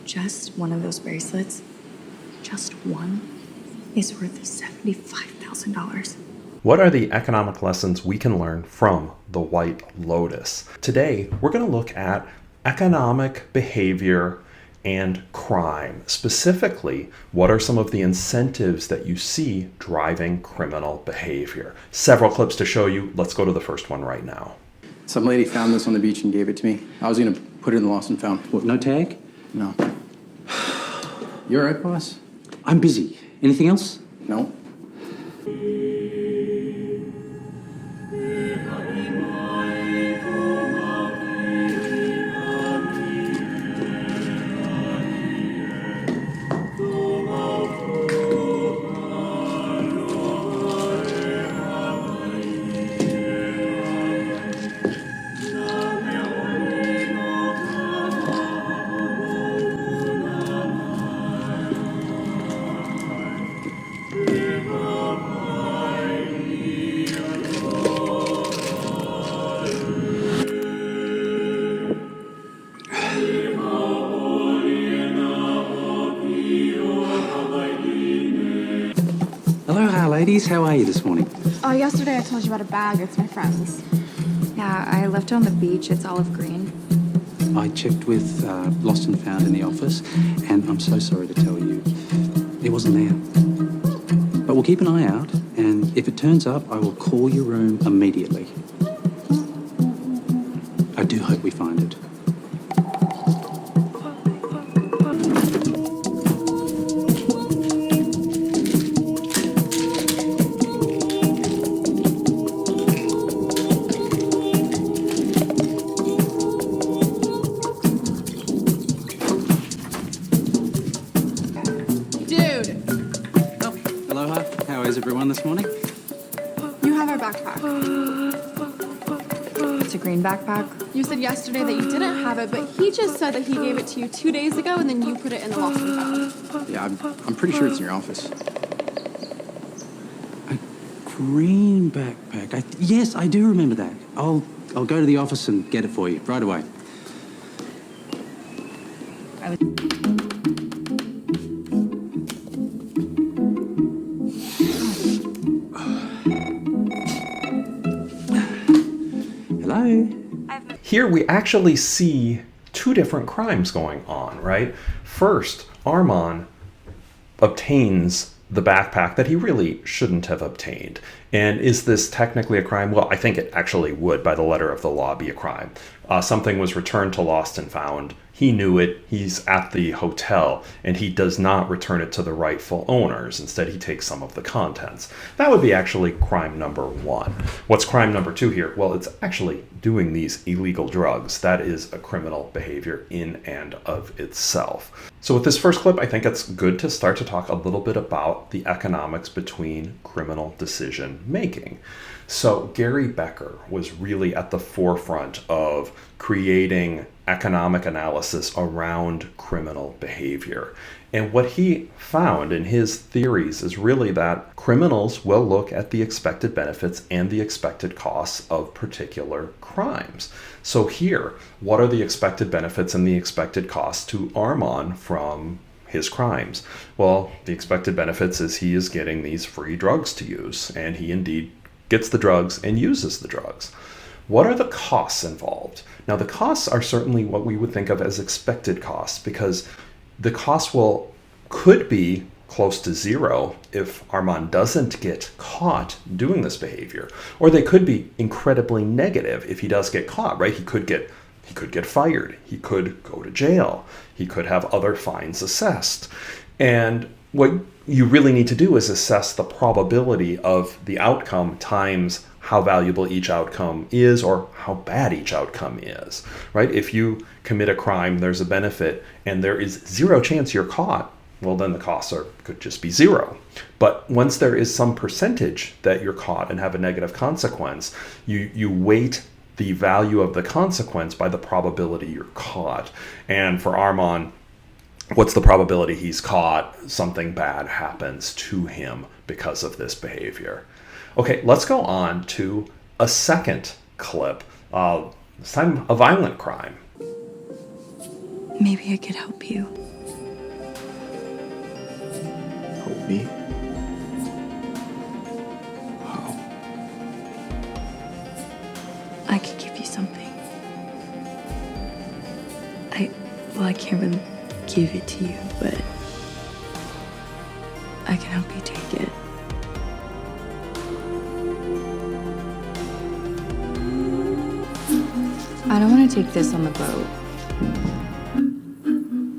Just one of those bracelets, just one, is worth $75,000. What are the economic lessons we can learn from the White Lotus? Today, we're going to look at economic behavior and crime. Specifically, what are some of the incentives that you see driving criminal behavior? Several clips to show you. Let's go to the first one right now. Some lady found this on the beach and gave it to me. I was going to put it in the lost and found. What, no tag? No. You all right, boss? I'm busy. Anything else? No. Aloha, ladies. How are you this morning? Oh, yesterday I told you about a bag. It's my friend's. Yeah, I left it on the beach. It's olive green. I checked with Lost and Found in the office, and I'm so sorry to tell you, it wasn't there. But we'll keep an eye out, and if it turns up, I will call your room immediately. I do hope we find it. Aloha, how is everyone this morning? You have our backpack. It's a green backpack. You said yesterday that you didn't have it, but he just said that he gave it to you 2 days ago and then you put it in the lost and found. Yeah, I'm pretty sure it's in your office. A green backpack. Yes, I do remember that. I'll go to the office and get it for you right away. Hello? Here we actually see two different crimes going on, right? First, Armond obtains the backpack that he really shouldn't have obtained. And is this technically a crime? Well, I think it actually would, by the letter of the law, be a crime. Something was returned to Lost and Found. He knew it. He's at the hotel, and he does not return it to the rightful owners. Instead, he takes some of the contents. That would be actually crime number one. What's crime number two here? Well, it's actually doing these illegal drugs. That is a criminal behavior in and of itself. So with this first clip, I think it's good to start to talk a little bit about the economics between criminal decision making. So Gary Becker was really at the forefront of creating economic analysis around criminal behavior. And what he found in his theories is really that criminals will look at the expected benefits and the expected costs of particular crimes. So here, what are the expected benefits and the expected costs to Armond from his crimes? Well, the expected benefits is he is getting these free drugs to use, and he indeed gets the drugs and uses the drugs. What are the costs involved? Now, the costs are certainly what we would think of as expected costs, because the costs could be close to zero if Armond doesn't get caught doing this behavior, or they could be incredibly negative if he does get caught, right? He could get fired. He could go to jail. He could have other fines assessed. And what you really need to do is assess the probability of the outcome times how valuable each outcome is or how bad each outcome is, right? If you commit a crime, there's a benefit, and there is zero chance you're caught, well, then the costs could just be zero. But once there is some percentage that you're caught and have a negative consequence, you weight the value of the consequence by the probability you're caught. And for Armond, what's the probability he's caught? Something bad happens to him because of this behavior. Okay, let's go on to a second clip, this time a violent crime. Maybe I could help you. Me? I could give you something. I can't really give it to you, but I can help you take it. I don't want to take this on the boat.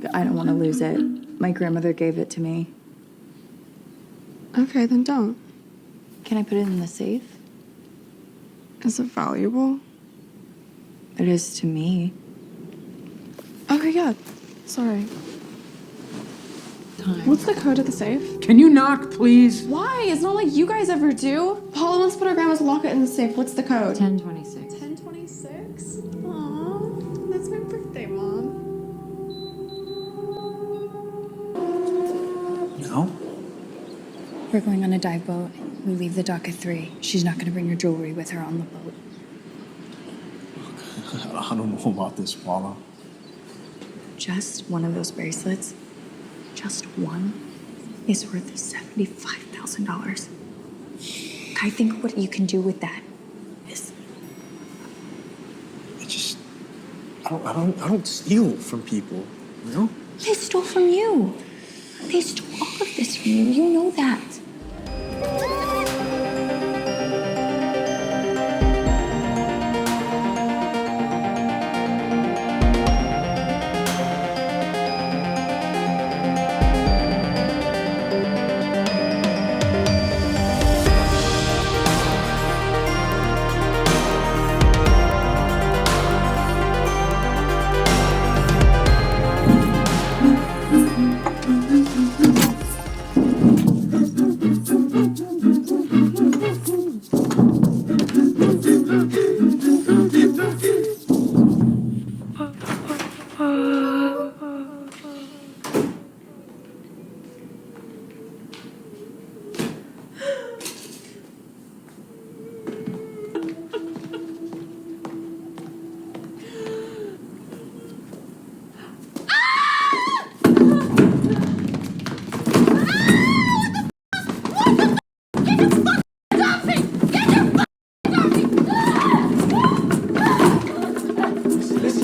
But I don't want to lose it. My grandmother gave it to me. Okay, then don't. Can I put it in the safe? Is it valuable? It is to me. Okay, yeah. Sorry. What's the code to the safe? Can you knock, please? Why? It's not like you guys ever do. Paula wants to put our grandma's locket in the safe. What's the code? 1026. 1026? Aw, that's my birthday, Mom. No? We're going on a dive boat. We leave the dock at 3. She's not going to bring her jewelry with her on the boat. I don't know about this, Paula. Just one of those bracelets, just one, is worth $75,000. I think what you can do with that is... I don't steal from people, you know? They stole from you. They stole all of this from you. You know that.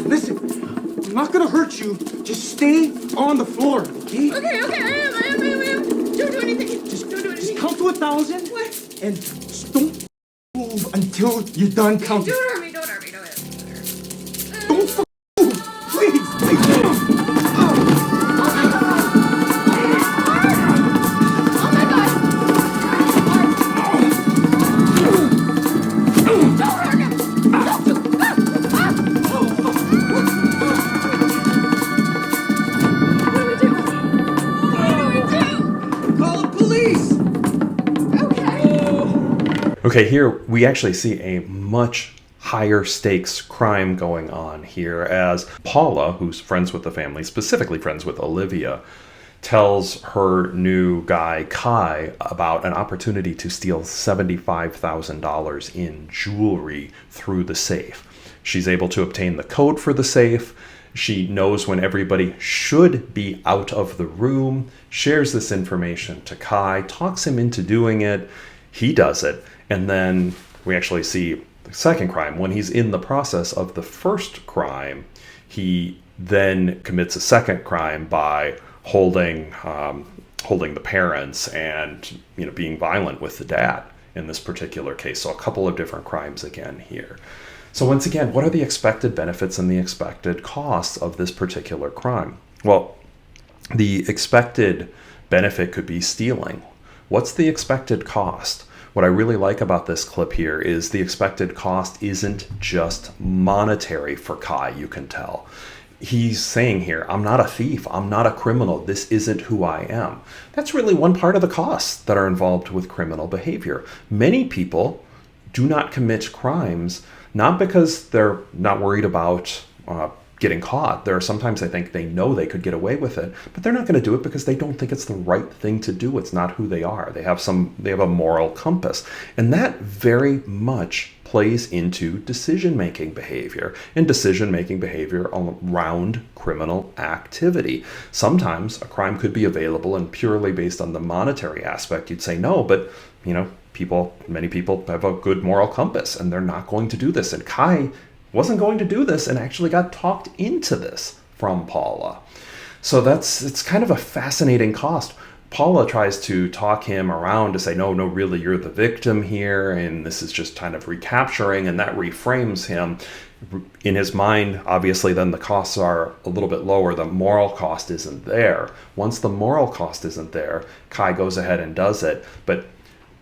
Listen. I'm not gonna hurt you. Just stay on the floor, okay? Okay, I am. Don't do anything. Just don't do anything. Just count to 1,000. What? And just don't move until you're done counting. Don't hurt me. Don't move, please. Okay, here we actually see a much higher stakes crime going on here as Paula, who's friends with the family, specifically friends with Olivia, tells her new guy, Kai, about an opportunity to steal $75,000 in jewelry through the safe. She's able to obtain the code for the safe. She knows when everybody should be out of the room, shares this information to Kai, talks him into doing it. He does it. And then we actually see the second crime. When he's in the process of the first crime, he then commits a second crime by holding the parents and being violent with the dad in this particular case. So a couple of different crimes again here. So once again, what are the expected benefits and the expected costs of this particular crime? Well, the expected benefit could be stealing. What's the expected cost? What I really like about this clip here is the expected cost isn't just monetary for Kai, you can tell. He's saying here, I'm not a thief, I'm not a criminal, this isn't who I am. That's really one part of the costs that are involved with criminal behavior. Many people do not commit crimes, not because they're not worried about getting caught. There are sometimes I think they know they could get away with it, but they're not going to do it because they don't think it's the right thing to do. It's not who they are. They have a moral compass. And that very much plays into decision-making behavior, and decision-making behavior around criminal activity. Sometimes a crime could be available and purely based on the monetary aspect, you'd say no, but, many people have a good moral compass and they're not going to do this. And Kai wasn't going to do this and actually got talked into this from Paula. So it's kind of a fascinating cost. Paula tries to talk him around to say, no, really, you're the victim here, and this is just kind of recapturing, and that reframes him. In his mind, obviously, then the costs are a little bit lower. The moral cost isn't there. Once the moral cost isn't there, Kai goes ahead and does it. But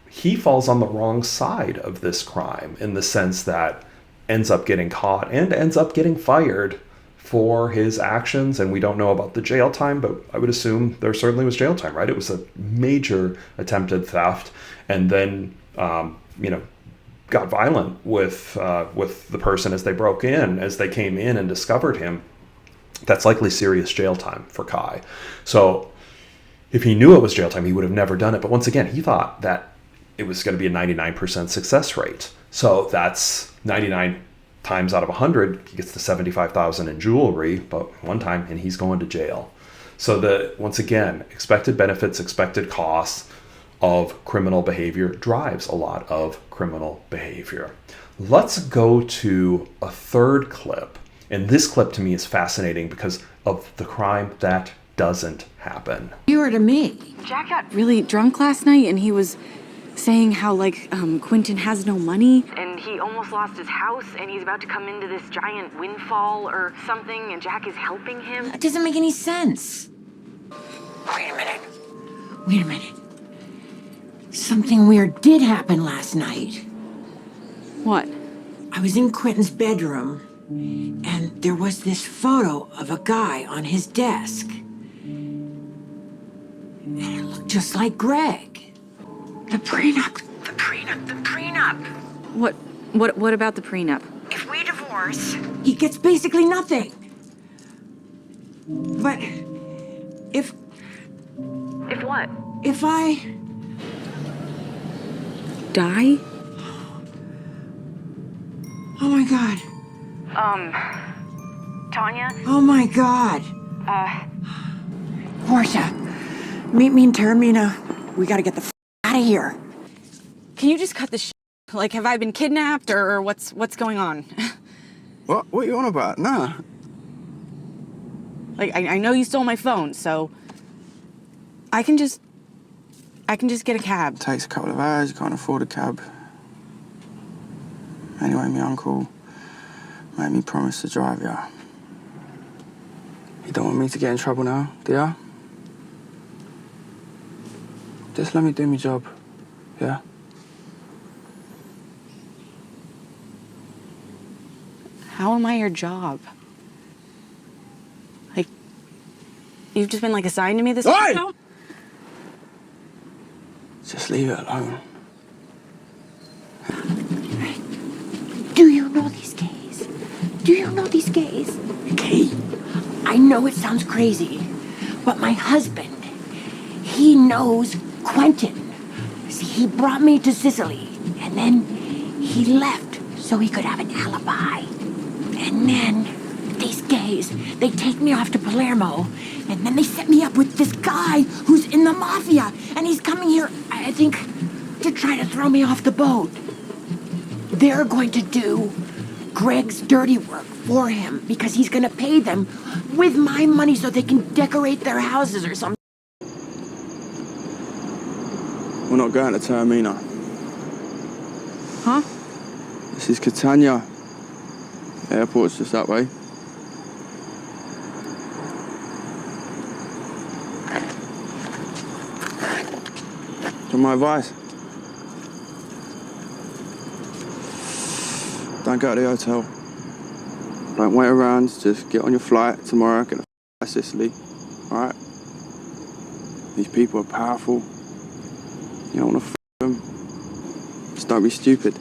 he falls on the wrong side of this crime in the sense that ends up getting caught and ends up getting fired for his actions. And we don't know about the jail time, but I would assume there certainly was jail time, right? It was a major attempted theft, and then got violent with the person as they broke in, as they came in and discovered him. That's likely serious jail time for Kai. So if he knew it was jail time, he would have never done it. But once again, he thought that it was going to be a 99% success rate. So that's 99 times out of 100, he gets the $75,000 in jewelry, but one time, and he's going to jail. So once again, expected benefits, expected costs of criminal behavior drives a lot of criminal behavior. Let's go to a third clip. And this clip to me is fascinating because of the crime that doesn't happen. You were to me. Jack got really drunk last night and he was saying how, Quentin has no money. And he almost lost his house, and he's about to come into this giant windfall or something, and Jack is helping him. That doesn't make any sense. Wait a minute. Something weird did happen last night. What? I was in Quentin's bedroom, and there was this photo of a guy on his desk. And it looked just like Greg. The prenup. What about the prenup? If we divorce, he gets basically nothing. But if what? If I die? Oh my God. Tanya? Oh my God. Portia, meet me in Terramina. We gotta get the out of here. Can you just cut the shit? Have I been kidnapped or what's going on? What are you on about? Nah. I know you stole my phone, so I can just get a cab. Takes a couple of hours, you can't afford a cab. Anyway, my uncle made me promise to drive you. You don't want me to get in trouble now, do ya? Just let me do my job, yeah? How am I your job? You've just been assigned to me this Oi! whole time? Just leave it alone. Do you know these gays? Gay? I know it sounds crazy, but my husband, he knows Quentin. See, he brought me to Sicily, and then he left so he could have an alibi. And then these gays, they take me off to Palermo, and then they set me up with this guy who's in the mafia, and he's coming here, I think, to try to throw me off the boat. They're going to do Greg's dirty work for him because he's going to pay them with my money so they can decorate their houses or something. We're not going to Terramina. Huh? This is Catania. The airport's just that way. Do you want my advice? Don't go to the hotel. Don't wait around, just get on your flight tomorrow, get the out of Sicily, alright? These people are powerful. You don't want to them. Just don't be stupid.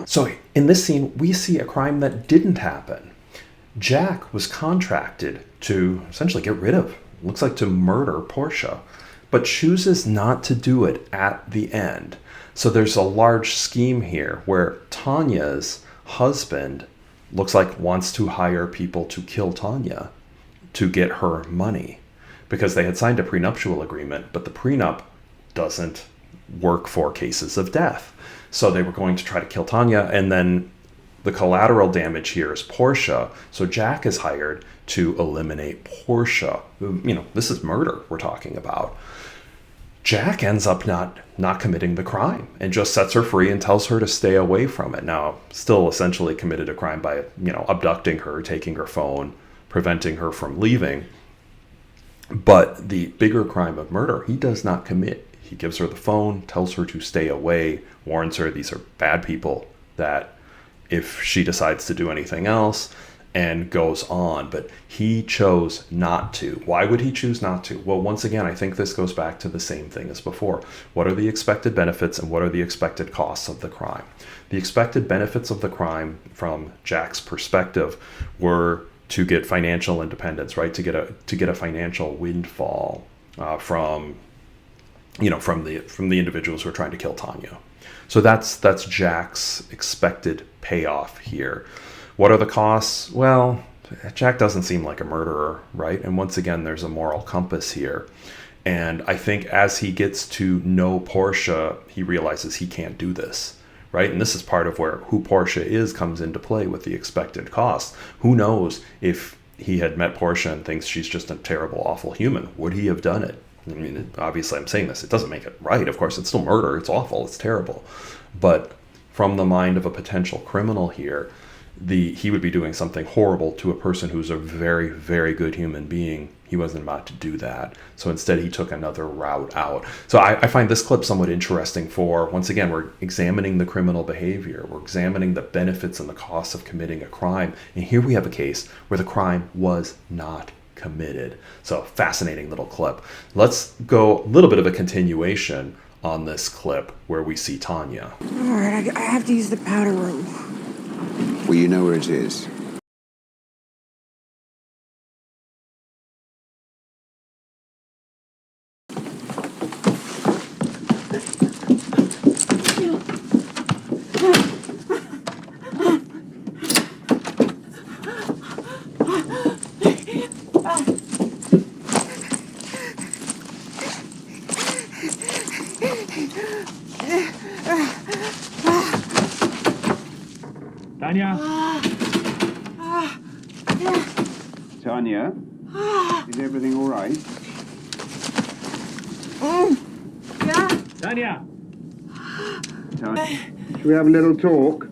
So in this scene, we see a crime that didn't happen. Jack was contracted to essentially get rid of, looks like to murder Portia, but chooses not to do it at the end. So there's a large scheme here where Tanya's husband looks like wants to hire people to kill Tanya to get her money because they had signed a prenuptial agreement, but the prenup doesn't work for cases of death. So they were going to try to kill Tanya, and then the collateral damage here is Portia. So Jack is hired to eliminate Portia. This is murder we're talking about. Jack ends up not committing the crime and just sets her free and tells her to stay away from it. Now, still essentially committed a crime by, abducting her, taking her phone, preventing her from leaving. But the bigger crime of murder, he does not commit. He gives her the phone, tells her to stay away, warns her these are bad people, that if she decides to do anything else, and goes on. But he chose not to. Why would he choose not to? Well, once again, I think this goes back to the same thing as before. What are the expected benefits and what are the expected costs of the crime? The expected benefits of the crime from Jack's perspective were to get financial independence, right? To get a financial windfall from the individuals who are trying to kill Tanya. So that's Jack's expected payoff here. What are the costs? Well, Jack doesn't seem like a murderer, right? And once again, there's a moral compass here. And I think as he gets to know Portia, he realizes he can't do this, right? And this is part of where who Portia is comes into play with the expected cost. Who knows if he had met Portia and thinks she's just a terrible, awful human? Would he have done it? I mean, obviously I'm saying this. It doesn't make it right. Of course, it's still murder. It's awful. It's terrible. But from the mind of a potential criminal here, he would be doing something horrible to a person who's a very, very good human being. He wasn't about to do that. So instead, he took another route out. So I find this clip somewhat interesting for, once again, we're examining the criminal behavior. We're examining the benefits and the costs of committing a crime. And here we have a case where the crime was not committed. So fascinating little clip. Let's go a little bit of a continuation on this clip where we see Tanya. All right, I have to use the powder room. Well, you know where it is. Tanya? Tanya? Is everything all right? Yeah. Tanya? Tanya? Should we have a little talk?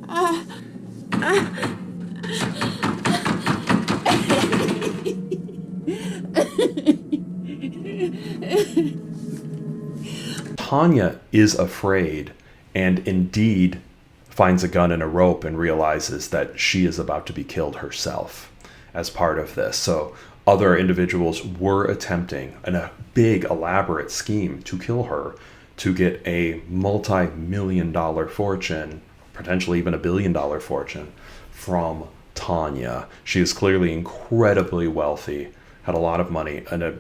Tanya is afraid and indeed finds a gun and a rope and realizes that she is about to be killed herself as part of this. So other individuals were attempting a big elaborate scheme to kill her to get a multi-million-dollar fortune, potentially even $1 billion fortune from Tanya. She is clearly incredibly wealthy, had a lot of money, and a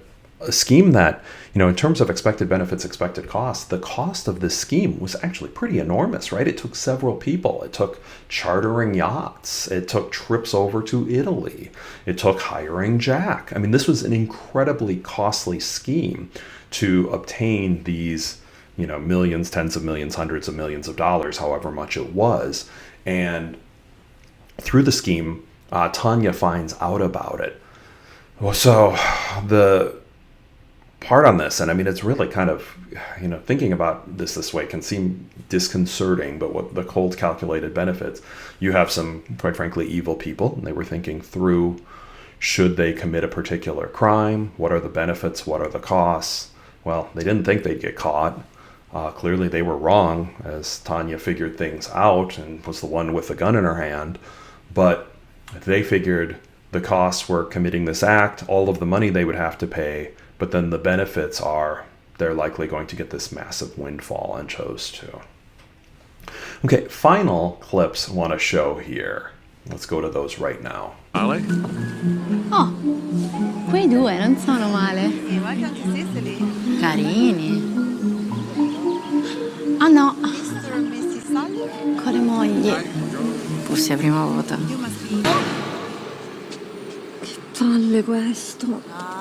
scheme that, in terms of expected benefits, expected costs, the cost of this scheme was actually pretty enormous, right? It took several people. It took chartering yachts. It took trips over to Italy. It took hiring Jack. I mean, this was an incredibly costly scheme to obtain these, millions, tens of millions, hundreds of millions of dollars, however much it was. And through the scheme, Tanya finds out about it. Well, so the part on this, and I mean, it's really kind of, thinking about this way can seem disconcerting, but what the cold calculated benefits, you have some, quite frankly, evil people, and they were thinking through, should they commit a particular crime? What are the benefits? What are the costs? Well, they didn't think they'd get caught. Clearly they were wrong, as Tanya figured things out and was the one with the gun in her hand, but they figured the costs were committing this act, all of the money they would have to pay, but then the benefits are they're likely going to get this massive windfall and chose to. Okay, final clips I want to show here. Let's go to those right now. Ale? Oh, quei due non sono male. Carini. Ah no, con le mogli. Forse prima volta. Che palle questo.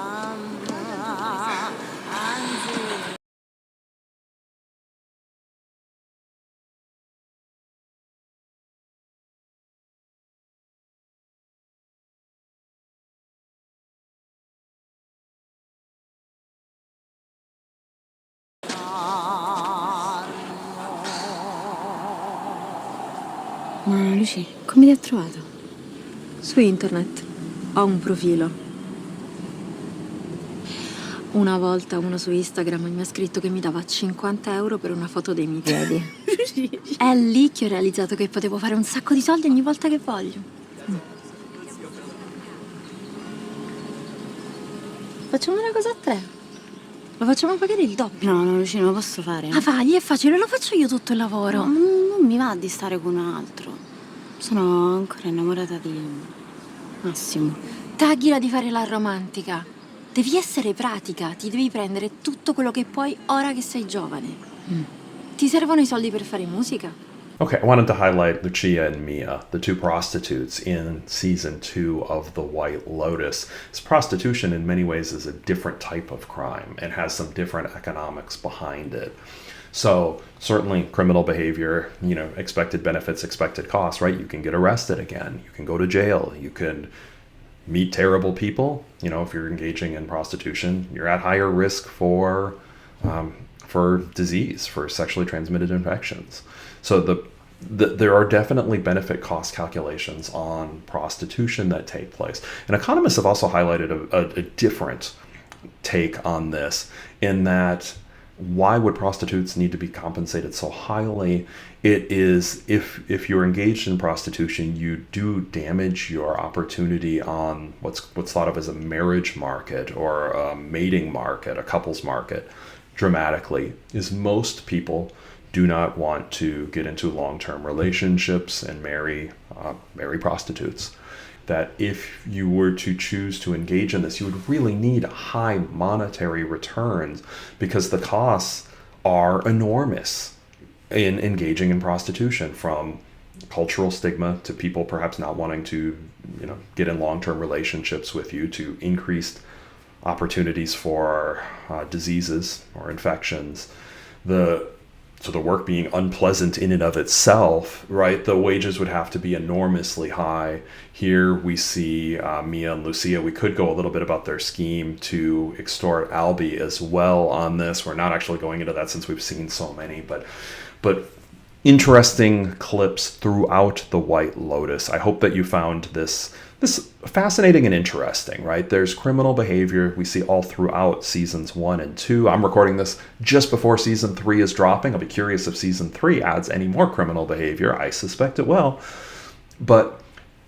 Ma Lucy, come ti ha trovato? Su internet. Ho un profilo. Una volta uno su Instagram mi ha scritto che mi dava 50 euro per una foto dei miei piedi. È lì che ho realizzato che potevo fare un sacco di soldi ogni volta che voglio. Facciamo una cosa a tre. Lo facciamo pagare il doppio. No, Lucia, non lo posso fare. Ah, vai, è facile, lo faccio io tutto il lavoro. No, non mi va di stare con un altro. Sono ancora innamorata di Massimo. Taghila di fare la romantica. Devi essere pratica, ti devi prendere tutto quello che puoi ora che sei giovane. Ti servono i soldi per fare musica? Okay, I wanted to highlight Lucia and Mia, the two prostitutes in season 2 of The White Lotus. This prostitution in many ways is a different type of crime and has some different economics behind it. So certainly criminal behavior, you know, expected benefits, expected costs, right? You can get arrested again. You can go to jail. You can meet terrible people. You know, if you're engaging in prostitution, you're at higher risk for disease, for sexually transmitted infections. So there are definitely benefit cost calculations on prostitution that take place. And economists have also highlighted a different take on this, in that why would prostitutes need to be compensated so highly? It is if you're engaged in prostitution, you do damage your opportunity on what's thought of as a marriage market or a mating market, a couples market, dramatically. Is most people do not want to get into long-term relationships and marry prostitutes. That if you were to choose to engage in this, you would really need high monetary returns, because the costs are enormous in engaging in prostitution, from cultural stigma to people perhaps not wanting to, you know, get in long-term relationships with you, to increased opportunities for diseases or infections. So the work being unpleasant in and of itself, right? The wages would have to be enormously high. Here we see Mia and Lucia. We could go a little bit about their scheme to extort Albie as well on this. We're not actually going into that since we've seen so many, but interesting clips throughout The White Lotus. I hope that you found this fascinating and interesting, right? There's criminal behavior we see all throughout seasons 1 and 2. I'm recording this just before season 3 is dropping. I'll be curious if season 3 adds any more criminal behavior. I suspect it will. But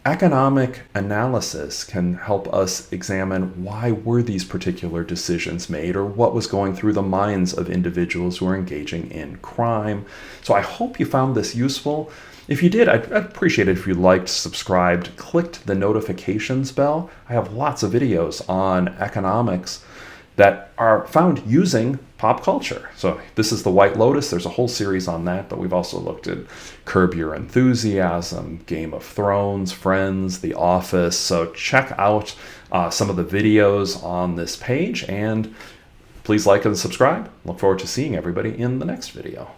economic analysis can help us examine why were these particular decisions made, or what was going through the minds of individuals who are engaging in crime. So I hope you found this useful. If you did, I'd appreciate it if you liked, subscribed, clicked the notifications bell. I have lots of videos on economics that are found using pop culture. So this is The White Lotus. There's a whole series on that, but we've also looked at Curb Your Enthusiasm, Game of Thrones, Friends, The Office. So check out some of the videos on this page, and please like and subscribe. Look forward to seeing everybody in the next video.